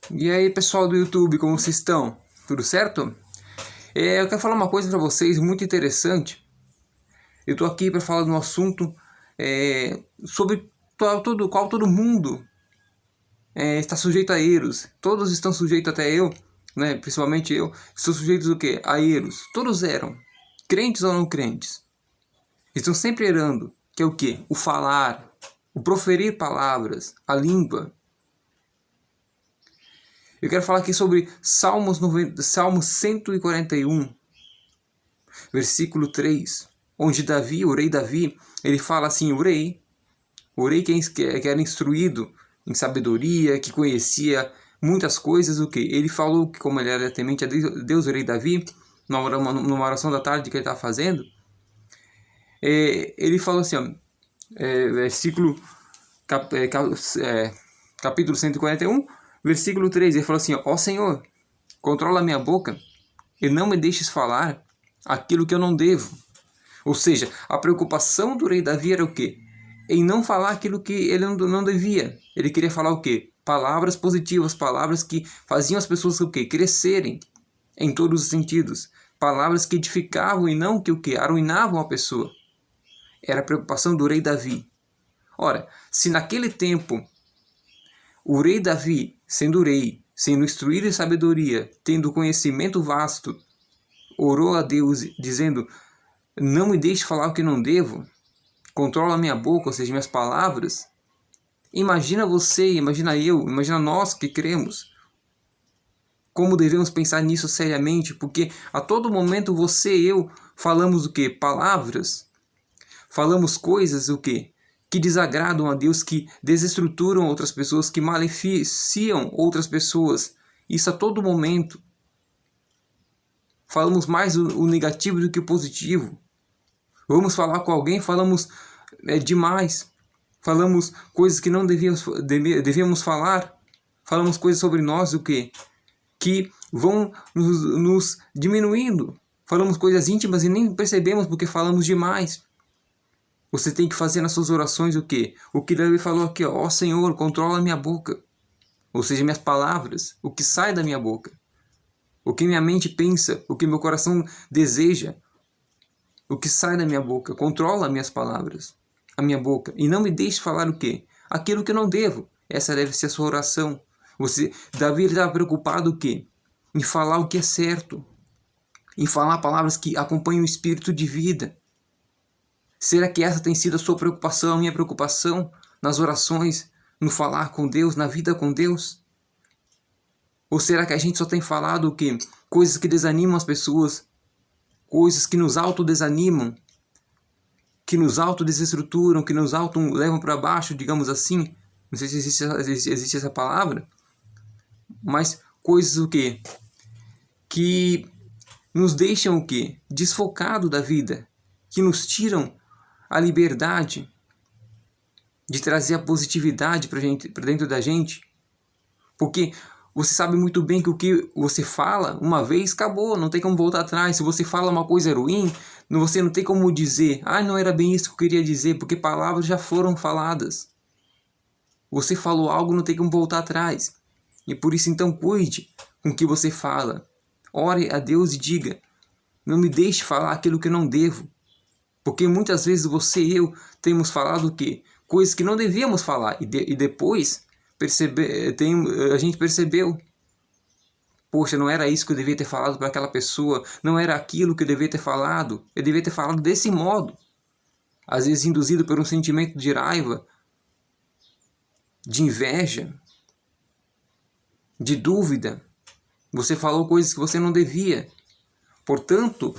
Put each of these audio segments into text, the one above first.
E aí, pessoal do YouTube, como vocês estão? Tudo certo? Eu quero falar uma coisa para vocês muito interessante. Eu estou aqui para falar de um assunto sobre qual todo mundo está sujeito a erros. Todos estão sujeitos, até eu, né? Principalmente eu, estou sujeito do quê? A erros. Todos eram, crentes ou não crentes. Estão sempre errando, que é o quê? O falar, o proferir palavras, a língua. Eu quero falar aqui sobre Salmo 141, versículo 3, onde Davi, o rei Davi, ele fala assim, o rei que era instruído em sabedoria, que conhecia muitas coisas, o que? Ele falou que, como ele era temente a Deus, o rei Davi, numa oração da tarde que ele estava fazendo, ele falou assim, capítulo 141, versículo 3, ele falou assim, ó Senhor, controla a minha boca e não me deixes falar aquilo que eu não devo. Ou seja, a preocupação do rei Davi era o quê? Em não falar aquilo que ele não devia. Ele queria falar o quê? Palavras positivas, palavras que faziam as pessoas o quê? Crescerem em todos os sentidos. Palavras que edificavam e não que o quê? Arruinavam a pessoa. Era a preocupação do rei Davi. Ora, se naquele tempo o rei Davi, sendo instruído em sabedoria, tendo conhecimento vasto, orou a Deus dizendo, não me deixe falar o que não devo, controla a minha boca, ou seja, minhas palavras. Imagina você, imagina eu, imagina nós que cremos. Como devemos pensar nisso seriamente, porque a todo momento você e eu falamos o quê? Palavras. Falamos coisas o quê? Que desagradam a Deus, que desestruturam outras pessoas, que maleficiam outras pessoas. Isso a todo momento. Falamos mais o negativo do que o positivo. Vamos falar com alguém, falamos demais. Falamos coisas que não devíamos falar. Falamos coisas sobre nós, o quê? Que vão nos diminuindo. Falamos coisas íntimas e nem percebemos porque falamos demais. Você tem que fazer nas suas orações o quê? O que Davi falou aqui, ó Senhor, controla a minha boca. Ou seja, minhas palavras, o que sai da minha boca. O que minha mente pensa, o que meu coração deseja. O que sai da minha boca. Controla minhas palavras, a minha boca. E não me deixe falar o quê? Aquilo que eu não devo. Essa deve ser a sua oração. Davi estava preocupado o quê? Em falar o que é certo. Em falar palavras que acompanham o espírito de vida. Será que essa tem sido a sua preocupação, a minha preocupação nas orações, no falar com Deus, na vida com Deus? Ou será que a gente só tem falado o quê? Coisas que desanimam as pessoas, coisas que nos autodesanimam, que nos autodesestruturam, que nos levam para baixo, digamos assim. Não sei se existe essa palavra, mas coisas o quê? Que nos deixam o quê? Desfocado da vida, que nos tiram a liberdade de trazer a positividade para dentro da gente. Porque você sabe muito bem que o que você fala, uma vez, acabou, não tem como voltar atrás. Se você fala uma coisa ruim, você não tem como dizer, não era bem isso que eu queria dizer, porque palavras já foram faladas. Você falou algo, não tem como voltar atrás. E por isso, então, cuide com o que você fala. Ore a Deus e diga, não me deixe falar aquilo que eu não devo. Porque muitas vezes você e eu temos falado o quê? Coisas que não devíamos falar. E depois a gente percebeu. Poxa, não era isso que eu devia ter falado para aquela pessoa. Não era aquilo que eu devia ter falado. Eu devia ter falado desse modo. Às vezes induzido por um sentimento de raiva, de inveja, de dúvida. Você falou coisas que você não devia. Portanto,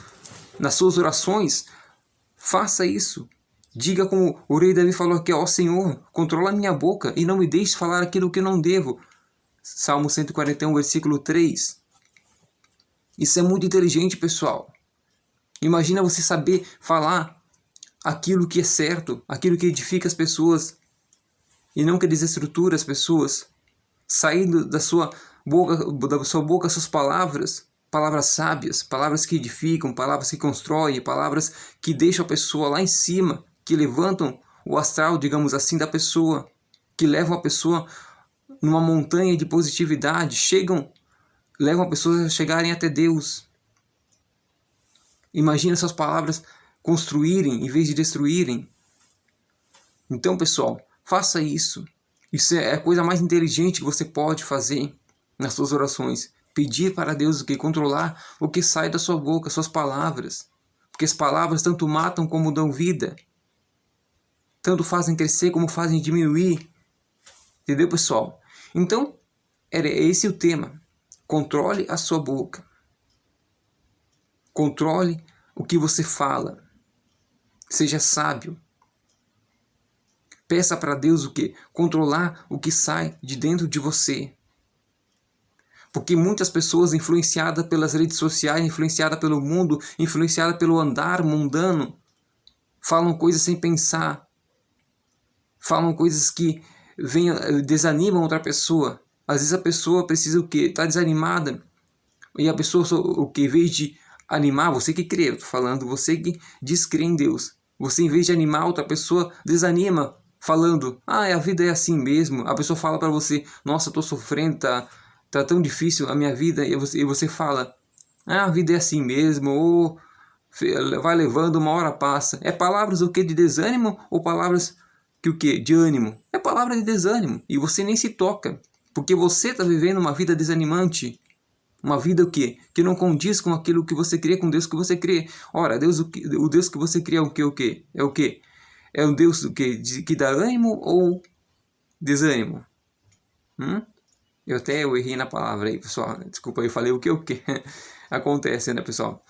nas suas orações, faça isso. Diga como o rei Davi falou aqui, ó Senhor, controla a minha boca e não me deixe falar aquilo que eu não devo. Salmo 141, versículo 3. Isso é muito inteligente, pessoal. Imagina você saber falar aquilo que é certo, aquilo que edifica as pessoas e não que desestrutura as pessoas. Saindo da sua boca suas palavras sábias, palavras que edificam, palavras que constroem, palavras que deixam a pessoa lá em cima, que levantam o astral, digamos assim, da pessoa, que levam a pessoa numa montanha de positividade, levam pessoas a chegarem até Deus. Imagina suas palavras construírem em vez de destruírem. Então, pessoal, faça isso. Isso é a coisa mais inteligente que você pode fazer nas suas orações. Pedir para Deus o que? Controlar o que sai da sua boca, suas palavras. Porque as palavras tanto matam como dão vida. Tanto fazem crescer como fazem diminuir. Entendeu, pessoal? Então, esse é o tema. Controle a sua boca. Controle o que você fala. Seja sábio. Peça para Deus o quê? Controlar o que sai de dentro de você. Porque muitas pessoas influenciadas pelas redes sociais, influenciadas pelo mundo, influenciadas pelo andar mundano, falam coisas sem pensar. Falam coisas que desanimam outra pessoa. Às vezes a pessoa precisa o quê? Está desanimada. E a pessoa, o que? Em vez de animar, você que crê, eu estou falando, você que diz crer em Deus. Você, em vez de animar outra pessoa, desanima, falando, a vida é assim mesmo. A pessoa fala para você, nossa, estou sofrendo, tá tão difícil a minha vida. E você fala, a vida é assim mesmo, ou vai levando, uma hora passa. É palavras o que? De desânimo ou palavras que o que? De ânimo? É palavra de desânimo. E você nem se toca, porque você está vivendo uma vida desanimante. Uma vida o quê? Que não condiz com aquilo que você crê, com Deus que você crê. Ora, o Deus que você crê é o quê? É o quê? É um Deus o quê? Que dá ânimo ou desânimo? Eu errei na palavra aí, pessoal. Desculpa, eu falei o que acontece, né, pessoal?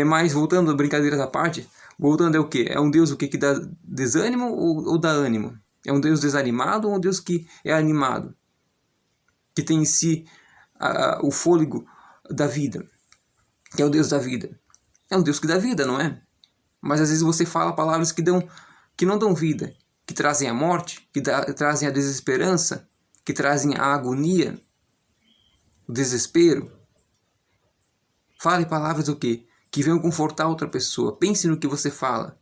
Mas voltando, brincadeiras à parte, voltando é o quê? É um Deus o quê? Que dá desânimo ou dá ânimo? É um Deus desanimado ou um Deus que é animado? Que tem em si o fôlego da vida, que é o Deus da vida. É um Deus que dá vida, não é? Mas às vezes você fala palavras que não dão vida, que trazem a morte, que trazem a desesperança, que trazem a agonia, o desespero. Fale palavras o quê? Que venham confortar outra pessoa. Pense no que você fala.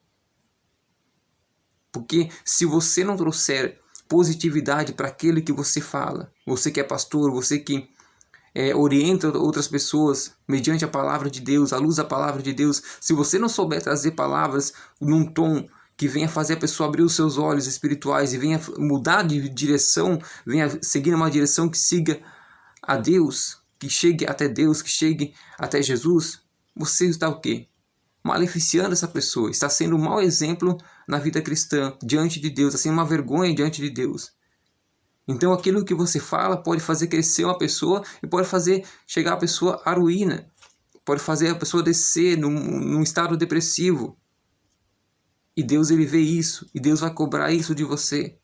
Porque se você não trouxer positividade para aquele que você fala, você que é pastor, você que orienta outras pessoas mediante a palavra de Deus, à luz da palavra de Deus, se você não souber trazer palavras num tom que venha fazer a pessoa abrir os seus olhos espirituais e venha mudar de direção, venha seguir uma direção que siga a Deus, que chegue até Deus, que chegue até Jesus, você está o quê? Maleficiando essa pessoa, está sendo um mau exemplo na vida cristã, diante de Deus, assim, uma vergonha diante de Deus. Então aquilo que você fala pode fazer crescer uma pessoa e pode fazer chegar a pessoa à ruína. Pode fazer a pessoa descer num estado depressivo. E Deus, ele vê isso. E Deus vai cobrar isso de você.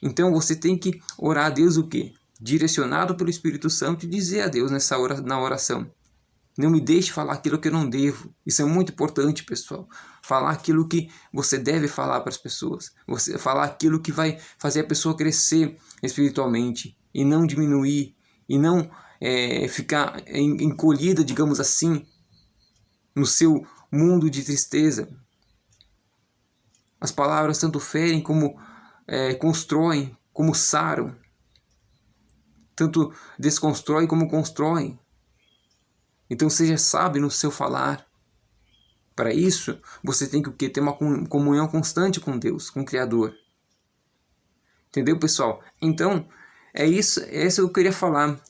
Então você tem que orar a Deus o quê? Direcionado pelo Espírito Santo e dizer a Deus na oração. Não me deixe falar aquilo que eu não devo. Isso é muito importante, pessoal. Falar aquilo que você deve falar para as pessoas. Você falar aquilo que vai fazer a pessoa crescer espiritualmente e não diminuir e não ficar encolhida, digamos assim, no seu mundo de tristeza. As palavras tanto ferem como constroem, como saram. Tanto desconstroem como constroem. Então seja sábio no seu falar. Para isso, você tem que ter uma comunhão constante com Deus, com o Criador. Entendeu, pessoal? Então, é isso que eu queria falar.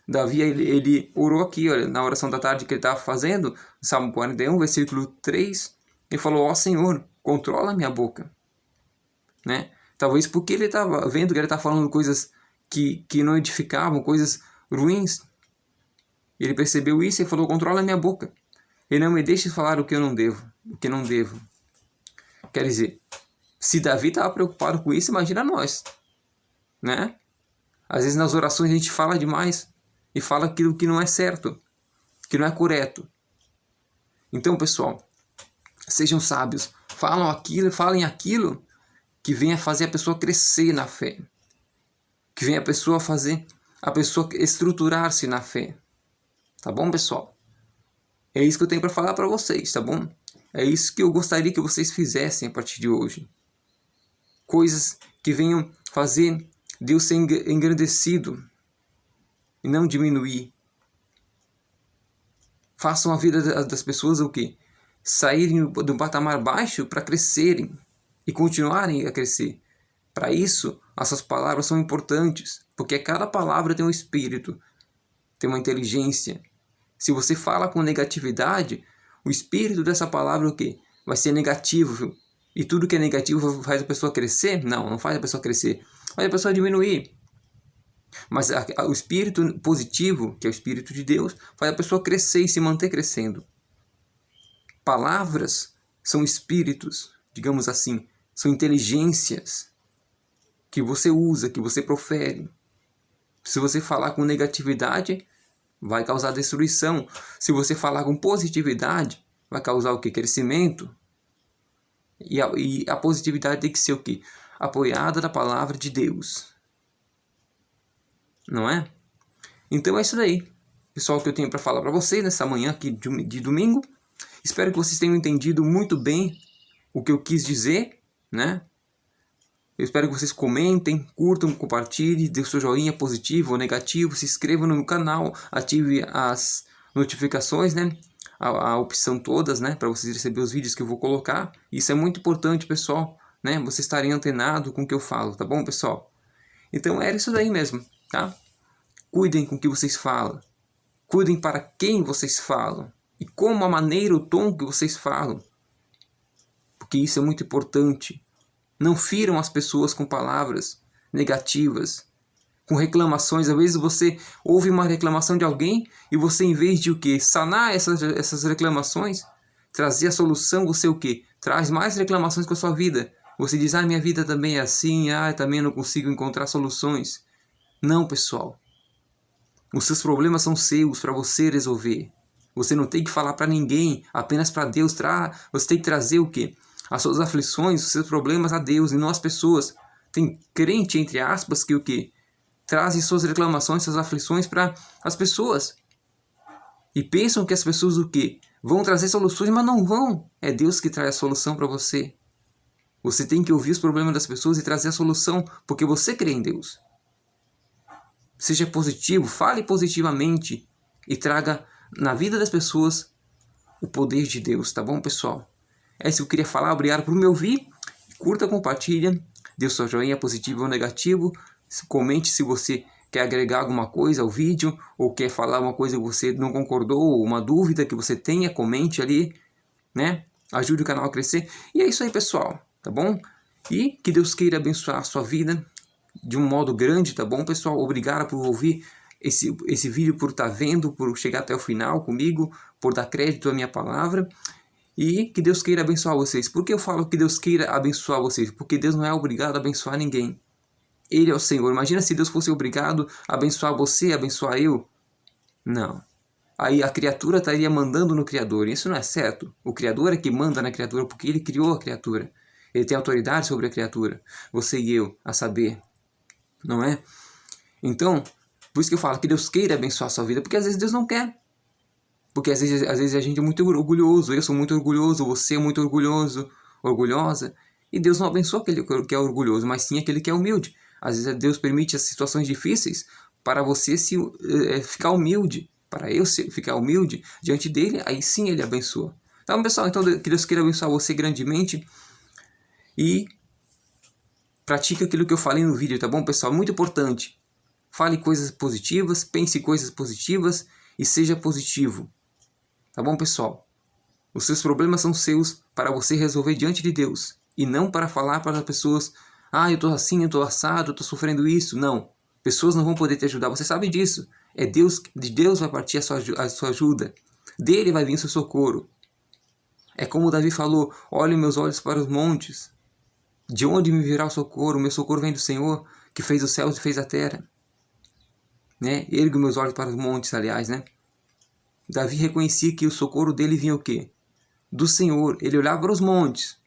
Davi, ele orou aqui, olha, na oração da tarde que ele estava fazendo, Salmo 41, versículo 3, ele falou, ó Senhor, controla minha boca. Né? Talvez porque ele estava vendo que ele estava falando coisas que não edificavam, coisas ruins. Ele percebeu isso e falou, controla minha boca. E não me deixe falar o que eu não devo, o que não devo. Quer dizer, se Davi estava preocupado com isso, imagina nós. Né? Às vezes nas orações a gente fala demais e fala aquilo que não é certo, que não é correto. Então, pessoal, sejam sábios. Falem aquilo que venha fazer a pessoa crescer na fé. Que venha fazer a pessoa estruturar-se na fé. Tá bom, pessoal? É isso que eu tenho para falar para vocês, tá bom? É isso que eu gostaria que vocês fizessem a partir de hoje. Coisas que venham fazer Deus ser engrandecido e não diminuir. Façam a vida das pessoas o quê? Saírem de um patamar baixo para crescerem e continuarem a crescer. Para isso, as suas palavras são importantes, porque cada palavra tem um espírito, tem uma inteligência. Se você fala com negatividade, o espírito dessa palavra o quê? Vai ser negativo, viu? E tudo que é negativo faz a pessoa crescer? Não, não faz a pessoa crescer, faz a pessoa diminuir. Mas o espírito positivo, que é o espírito de Deus, faz a pessoa crescer e se manter crescendo. Palavras são espíritos, digamos assim, são inteligências que você usa, que você profere. Se você falar com negatividade, vai causar destruição. Se você falar com positividade, vai causar o quê? Crescimento. E a positividade tem que ser o quê? Apoiada da palavra de Deus. Não é? Então é isso daí, pessoal, que eu tenho para falar para vocês nessa manhã aqui de domingo. Espero que vocês tenham entendido muito bem o que eu quis dizer, né? Eu espero que vocês comentem, curtam, compartilhem, dê o seu joinha positivo ou negativo, se inscrevam no meu canal, ative as notificações, né? A opção todas, né? Para vocês receberem os vídeos que eu vou colocar. Isso é muito importante, pessoal, né? Vocês estarem antenados com o que eu falo, tá bom, pessoal? Então era isso daí mesmo, tá? Cuidem com o que vocês falam. Cuidem para quem vocês falam. E como a maneira, o tom que vocês falam. Porque isso é muito importante. Não firam as pessoas com palavras negativas, com reclamações. Às vezes você ouve uma reclamação de alguém e você, em vez de o quê? Sanar essas reclamações, trazer a solução, você o quê? Traz mais reclamações com a sua vida. Você diz, minha vida também é assim, também não consigo encontrar soluções. Não, pessoal. Os seus problemas são seus, para você resolver. Você não tem que falar para ninguém, apenas para Deus. Você tem que trazer o quê? As suas aflições, os seus problemas a Deus e não às pessoas. Tem crente, entre aspas, que o quê? Trazem suas reclamações, suas aflições para as pessoas. E pensam que as pessoas o quê? Vão trazer soluções, mas não vão. É Deus que traz a solução para você. Você tem que ouvir os problemas das pessoas e trazer a solução, porque você crê em Deus. Seja positivo, fale positivamente e traga na vida das pessoas o poder de Deus, tá bom, pessoal? É isso que eu queria falar, obrigado por me ouvir. Curta, compartilha, dê sua joinha positivo ou negativo. Comente se você quer agregar alguma coisa ao vídeo ou quer falar uma coisa que você não concordou ou uma dúvida que você tenha, comente ali, né? Ajude o canal a crescer. E é isso aí, pessoal, tá bom? E que Deus queira abençoar a sua vida de um modo grande, tá bom, pessoal? Obrigado por ouvir esse vídeo, por estar vendo, por chegar até o final comigo, por dar crédito à minha palavra. E que Deus queira abençoar vocês. Por que eu falo que Deus queira abençoar vocês? Porque Deus não é obrigado a abençoar ninguém. Ele é o Senhor. Imagina se Deus fosse obrigado a abençoar você, a abençoar eu. Não. Aí a criatura estaria mandando no Criador. Isso não é certo. O Criador é que manda na criatura, porque Ele criou a criatura. Ele tem autoridade sobre a criatura. Você e eu, a saber. Não é? Então, por isso que eu falo que Deus queira abençoar a sua vida, porque às vezes Deus não quer. Porque às vezes a gente é muito orgulhoso, eu sou muito orgulhoso, você é muito orgulhoso, orgulhosa, e Deus não abençoa aquele que é orgulhoso, mas sim aquele que é humilde. Às vezes Deus permite as situações difíceis para você ficar humilde, para eu ficar humilde diante dele, aí sim ele abençoa. Então, pessoal, que Deus queira abençoar você grandemente e pratique aquilo que eu falei no vídeo, tá bom, pessoal? Muito importante. Fale coisas positivas, pense coisas positivas e seja positivo. Tá bom, pessoal? Os seus problemas são seus para você resolver diante de Deus. E não para falar para as pessoas, eu tô assim, eu tô assado, eu tô sofrendo isso. Não. Pessoas não vão poder te ajudar. Você sabe disso. É Deus, de Deus vai partir a sua ajuda. Dele vai vir o seu socorro. É como Davi falou, olhe meus olhos para os montes. De onde me virá o socorro? O meu socorro vem do Senhor, que fez os céus e fez a terra. Né? Ergo meus olhos para os montes, aliás, né? Davi reconhecia que o socorro dele vinha o quê? Do Senhor. Ele olhava para os montes.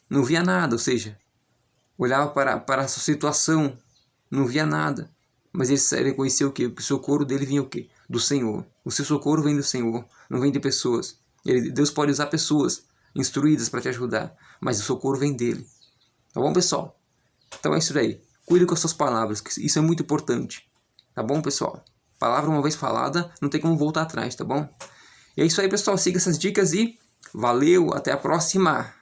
Não via nada, ou seja, olhava para a sua situação, não via nada. Mas ele reconhecia o quê? Que o socorro dele vinha o quê? Do Senhor. O seu socorro vem do Senhor, não vem de pessoas. Deus pode usar pessoas instruídas para te ajudar, mas o socorro vem dele. Tá bom, pessoal? Então é isso daí. Cuide com as suas palavras, que isso é muito importante. Tá bom, pessoal? Palavra uma vez falada, não tem como voltar atrás, tá bom? E é isso aí, pessoal. Siga essas dicas e valeu, até a próxima!